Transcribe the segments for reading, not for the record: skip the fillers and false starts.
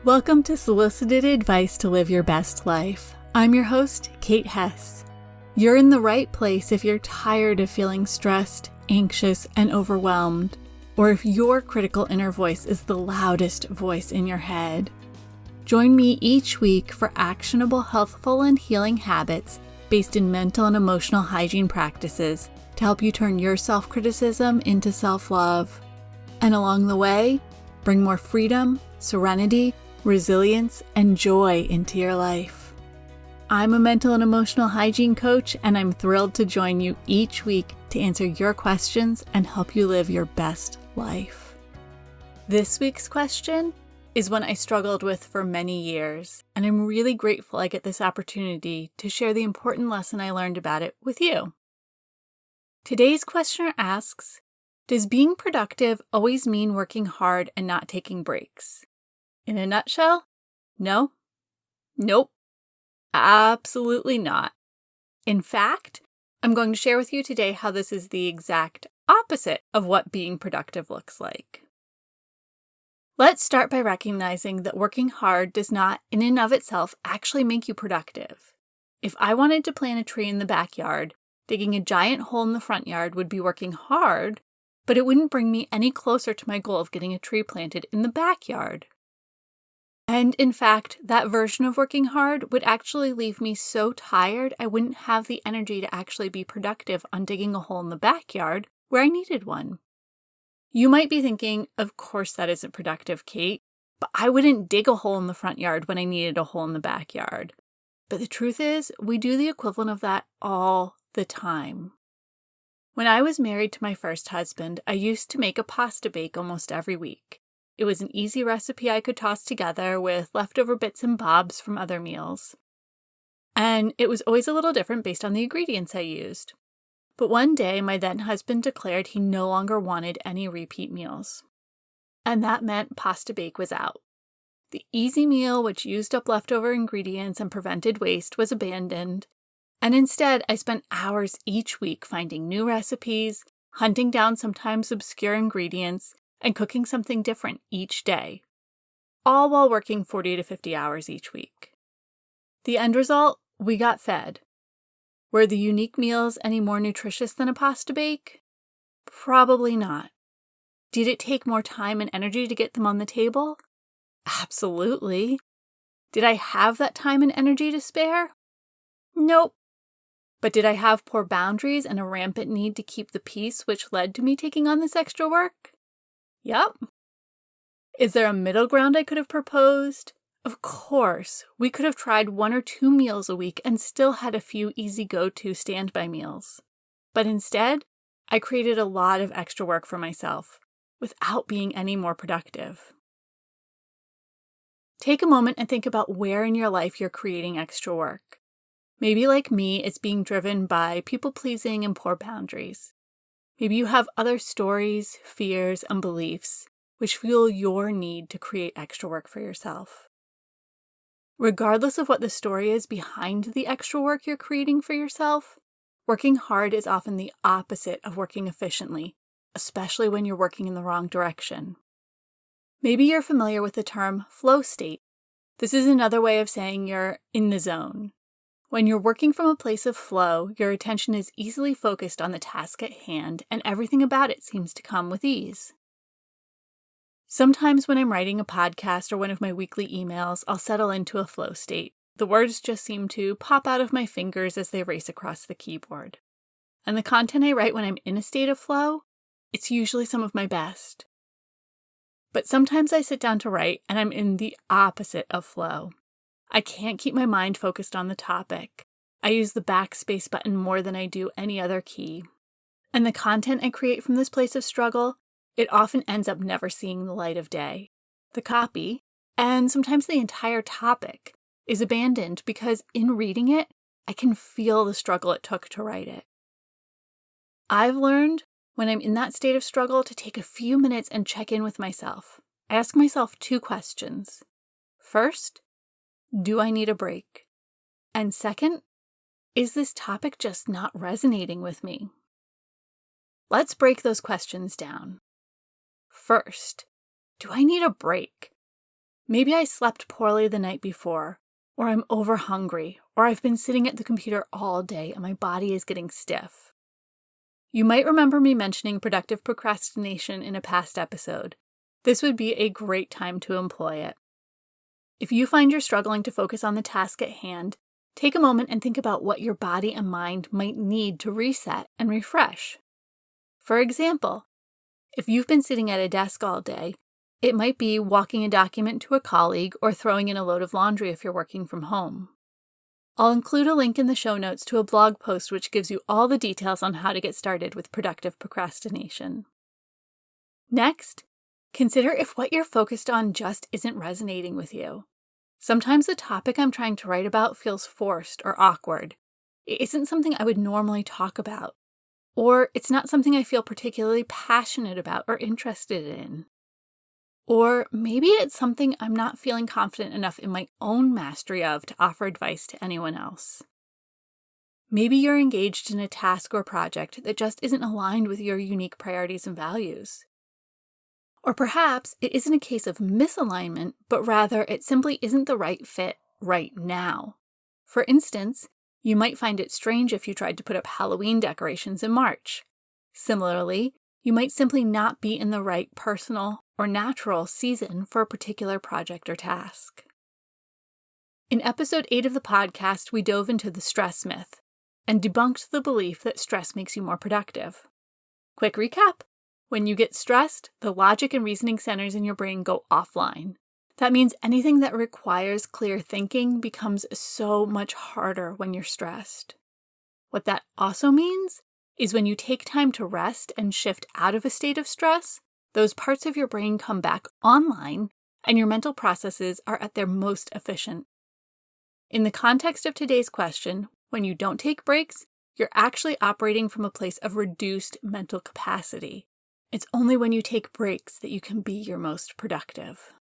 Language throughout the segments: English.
Welcome to Solicited Advice to Live Your Best Life. I'm your host, Kate Hess. You're in the right place if you're tired of feeling stressed, anxious, and overwhelmed, or if your critical inner voice is the loudest voice in your head. Join me each week for actionable, healthful, and healing habits based in mental and emotional hygiene practices to help you turn your self-criticism into self-love. And along the way, bring more freedom, serenity, resilience, and joy into your life. I'm a mental and emotional hygiene coach, and I'm thrilled to join you each week to answer your questions and help you live your best life. This week's question is one I struggled with for many years, and I'm really grateful I get this opportunity to share the important lesson I learned about it with you. Today's questioner asks, does being productive always mean working hard and not taking breaks? In a nutshell, no. Nope. Absolutely not. In fact, I'm going to share with you today how this is the exact opposite of what being productive looks like. Let's start by recognizing that working hard does not, in and of itself, actually make you productive. If I wanted to plant a tree in the backyard, digging a giant hole in the front yard would be working hard, but it wouldn't bring me any closer to my goal of getting a tree planted in the backyard. And in fact, that version of working hard would actually leave me so tired I wouldn't have the energy to actually be productive on digging a hole in the backyard where I needed one. You might be thinking, of course that isn't productive, Kate, but I wouldn't dig a hole in the front yard when I needed a hole in the backyard. But the truth is, we do the equivalent of that all the time. When I was married to my first husband, I used to make a pasta bake almost every week. It was an easy recipe I could toss together with leftover bits and bobs from other meals. And it was always a little different based on the ingredients I used. But one day, my then husband declared he no longer wanted any repeat meals. And that meant pasta bake was out. The easy meal, which used up leftover ingredients and prevented waste, was abandoned. And instead, I spent hours each week finding new recipes, hunting down sometimes obscure ingredients, and cooking something different each day, all while working 40 to 50 hours each week. The end result? We got fed. Were the unique meals any more nutritious than a pasta bake? Probably not. Did it take more time and energy to get them on the table? Absolutely. Did I have that time and energy to spare? Nope. But did I have poor boundaries and a rampant need to keep the peace, which led to me taking on this extra work? Yep. Is there a middle ground I could have proposed? Of course. We could have tried 1 or 2 meals a week and still had a few easy go-to standby meals. But instead, I created a lot of extra work for myself without being any more productive. Take a moment and think about where in your life you're creating extra work. Maybe like me, it's being driven by people-pleasing and poor boundaries. Maybe you have other stories, fears, and beliefs which fuel your need to create extra work for yourself. Regardless of what the story is behind the extra work you're creating for yourself, working hard is often the opposite of working efficiently, especially when you're working in the wrong direction. Maybe you're familiar with the term flow state. This is another way of saying you're in the zone. When you're working from a place of flow, your attention is easily focused on the task at hand, and everything about it seems to come with ease. Sometimes when I'm writing a podcast or one of my weekly emails, I'll settle into a flow state. The words just seem to pop out of my fingers as they race across the keyboard. And the content I write when I'm in a state of flow, it's usually some of my best. But sometimes I sit down to write and I'm in the opposite of flow. I can't keep my mind focused on the topic. I use the backspace button more than I do any other key. And the content I create from this place of struggle, it often ends up never seeing the light of day. The copy, and sometimes the entire topic, is abandoned because in reading it, I can feel the struggle it took to write it. I've learned when I'm in that state of struggle to take a few minutes and check in with myself. I ask myself 2 questions. First, do I need a break? And second, is this topic just not resonating with me? Let's break those questions down. First, do I need a break? Maybe I slept poorly the night before, or I'm over hungry, or I've been sitting at the computer all day and my body is getting stiff. You might remember me mentioning productive procrastination in a past episode. This would be a great time to employ it. If you find you're struggling to focus on the task at hand, take a moment and think about what your body and mind might need to reset and refresh. For example, if you've been sitting at a desk all day, it might be walking a document to a colleague or throwing in a load of laundry if you're working from home. I'll include a link in the show notes to a blog post which gives you all the details on how to get started with productive procrastination. Next, consider if what you're focused on just isn't resonating with you. Sometimes the topic I'm trying to write about feels forced or awkward. It isn't something I would normally talk about, or it's not something I feel particularly passionate about or interested in. Or maybe it's something I'm not feeling confident enough in my own mastery of to offer advice to anyone else. Maybe you're engaged in a task or project that just isn't aligned with your unique priorities and values. Or perhaps it isn't a case of misalignment, but rather it simply isn't the right fit right now. For instance, you might find it strange if you tried to put up Halloween decorations in March. Similarly, you might simply not be in the right personal or natural season for a particular project or task. In episode 8 of the podcast, we dove into the stress myth and debunked the belief that stress makes you more productive. Quick recap. When you get stressed, the logic and reasoning centers in your brain go offline. That means anything that requires clear thinking becomes so much harder when you're stressed. What that also means is when you take time to rest and shift out of a state of stress, those parts of your brain come back online and your mental processes are at their most efficient. In the context of today's question, when you don't take breaks, you're actually operating from a place of reduced mental capacity. It's only when you take breaks that you can be your most productive.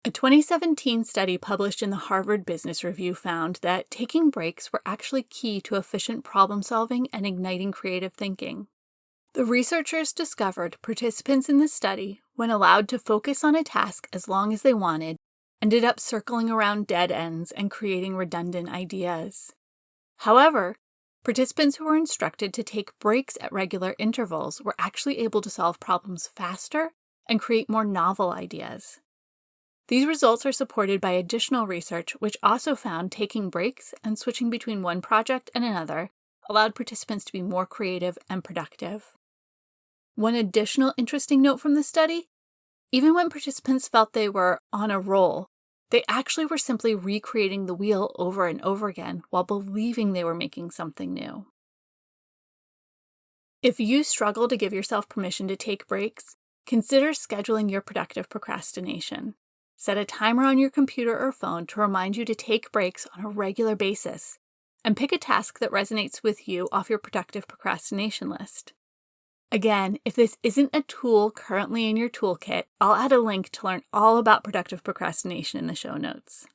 A 2017 study published in the Harvard Business Review found that taking breaks were actually key to efficient problem solving and igniting creative thinking. The researchers discovered participants in the study, when allowed to focus on a task as long as they wanted, ended up circling around dead ends and creating redundant ideas. However, participants who were instructed to take breaks at regular intervals were actually able to solve problems faster and create more novel ideas. These results are supported by additional research which also found taking breaks and switching between one project and another allowed participants to be more creative and productive. One additional interesting note from the study, even when participants felt they were on a roll, they actually were simply recreating the wheel over and over again while believing they were making something new. If you struggle to give yourself permission to take breaks, consider scheduling your productive procrastination. Set a timer on your computer or phone to remind you to take breaks on a regular basis, and pick a task that resonates with you off your productive procrastination list. Again, if this isn't a tool currently in your toolkit, I'll add a link to learn all about productive procrastination in the show notes.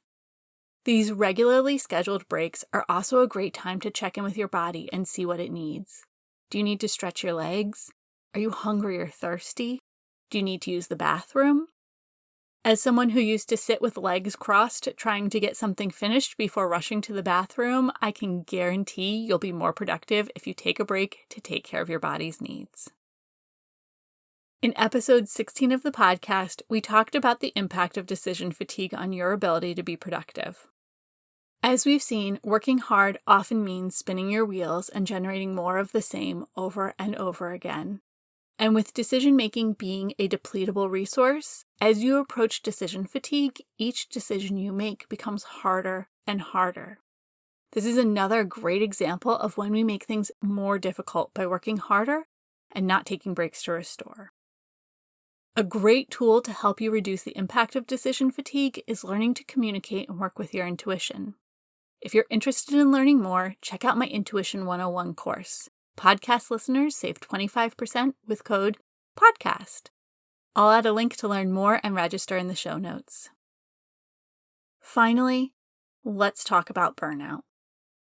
These regularly scheduled breaks are also a great time to check in with your body and see what it needs. Do you need to stretch your legs? Are you hungry or thirsty? Do you need to use the bathroom? As someone who used to sit with legs crossed trying to get something finished before rushing to the bathroom, I can guarantee you'll be more productive if you take a break to take care of your body's needs. In episode 16 of the podcast, we talked about the impact of decision fatigue on your ability to be productive. As we've seen, working hard often means spinning your wheels and generating more of the same over and over again. And with decision-making being a depletable resource, as you approach decision fatigue, each decision you make becomes harder and harder. This is another great example of when we make things more difficult by working harder and not taking breaks to restore. A great tool to help you reduce the impact of decision fatigue is learning to communicate and work with your intuition. If you're interested in learning more, check out my Intuition 101 course. Podcast listeners save 25% with code PODCAST. I'll add a link to learn more and register in the show notes. Finally, let's talk about burnout.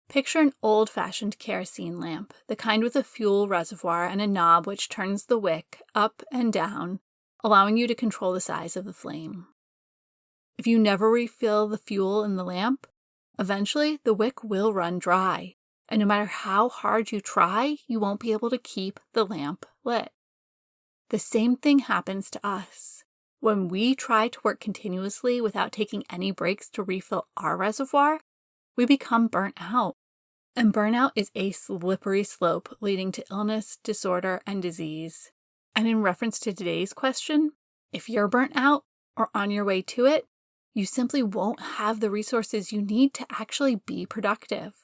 Picture an old-fashioned kerosene lamp, the kind with a fuel reservoir and a knob which turns the wick up and down, allowing you to control the size of the flame. If you never refill the fuel in the lamp, eventually the wick will run dry, and no matter how hard you try, you won't be able to keep the lamp lit. The same thing happens to us. When we try to work continuously without taking any breaks to refill our reservoir, we become burnt out. And burnout is a slippery slope leading to illness, disorder, and disease. And in reference to today's question, if you're burnt out or on your way to it, you simply won't have the resources you need to actually be productive.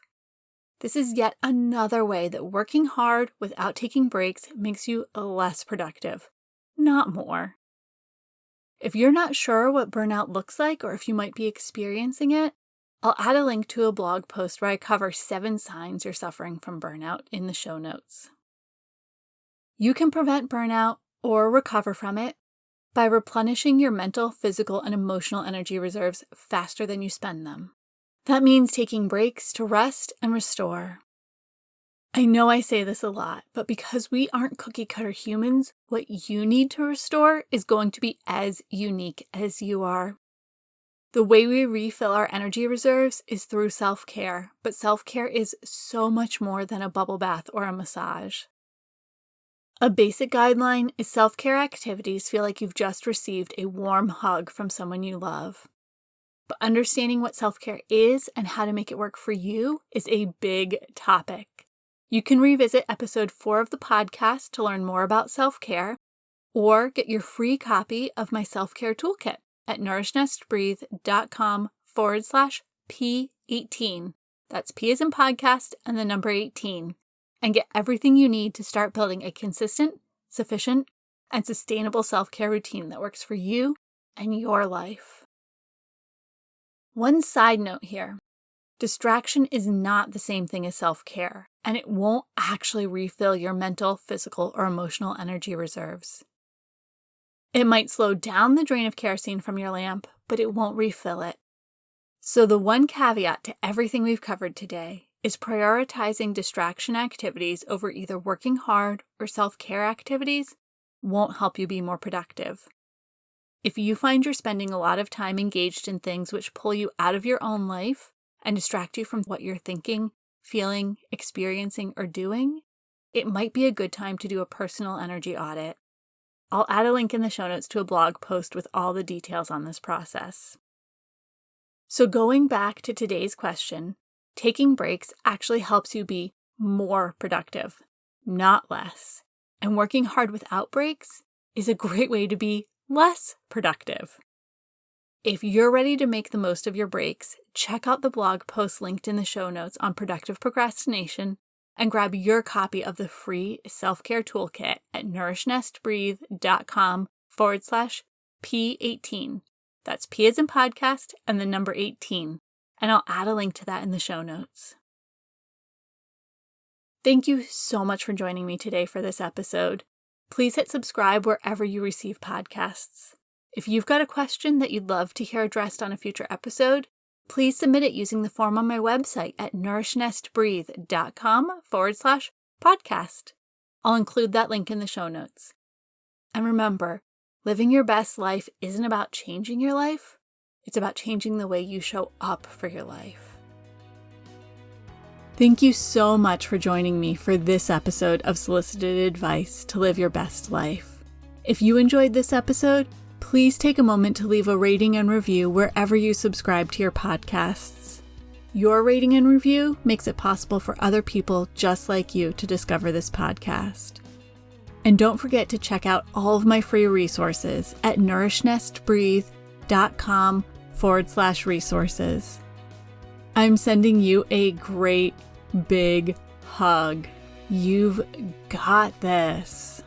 This is yet another way that working hard without taking breaks makes you less productive, not more. If you're not sure what burnout looks like or if you might be experiencing it, I'll add a link to a blog post where I cover 7 signs you're suffering from burnout in the show notes. You can prevent burnout or recover from it by replenishing your mental, physical, and emotional energy reserves faster than you spend them. That means taking breaks to rest and restore. I know I say this a lot, but because we aren't cookie-cutter humans, what you need to restore is going to be as unique as you are. The way we refill our energy reserves is through self-care, but self-care is so much more than a bubble bath or a massage. A basic guideline is self-care activities feel like you've just received a warm hug from someone you love. But understanding what self-care is and how to make it work for you is a big topic. You can revisit episode 4 of the podcast to learn more about self-care, or get your free copy of my self-care toolkit at nourishnesttbreathe.com/P18. That's P as in podcast and the number 18. And get everything you need to start building a consistent, sufficient, and sustainable self-care routine that works for you and your life. One side note here. Distraction is not the same thing as self-care, and it won't actually refill your mental, physical, or emotional energy reserves. It might slow down the drain of kerosene from your lamp, but it won't refill it. So the one caveat to everything we've covered today is prioritizing distraction activities over either working hard or self-care activities won't help you be more productive. If you find you're spending a lot of time engaged in things which pull you out of your own life and distract you from what you're thinking, feeling, experiencing, or doing, it might be a good time to do a personal energy audit. I'll add a link in the show notes to a blog post with all the details on this process. So going back to today's question, taking breaks actually helps you be more productive, not less. And working hard without breaks is a great way to be less productive. If you're ready to make the most of your breaks, check out the blog post linked in the show notes on productive procrastination and grab your copy of the free self-care toolkit at nourishnesttbreathe.com/P18. That's P as in podcast and the number 18. And I'll add a link to that in the show notes. Thank you so much for joining me today for this episode. Please hit subscribe wherever you receive podcasts. If you've got a question that you'd love to hear addressed on a future episode, please submit it using the form on my website at nourishnesttbreathe.com/podcast. I'll include that link in the show notes. And remember, living your best life isn't about changing your life. It's about changing the way you show up for your life. Thank you so much for joining me for this episode of Solicited Advice to Live Your Best Life. If you enjoyed this episode, please take a moment to leave a rating and review wherever you subscribe to your podcasts. Your rating and review makes it possible for other people just like you to discover this podcast. And don't forget to check out all of my free resources at nourishnesttbreathe.com/resources. I'm sending you a great big hug. You've got this.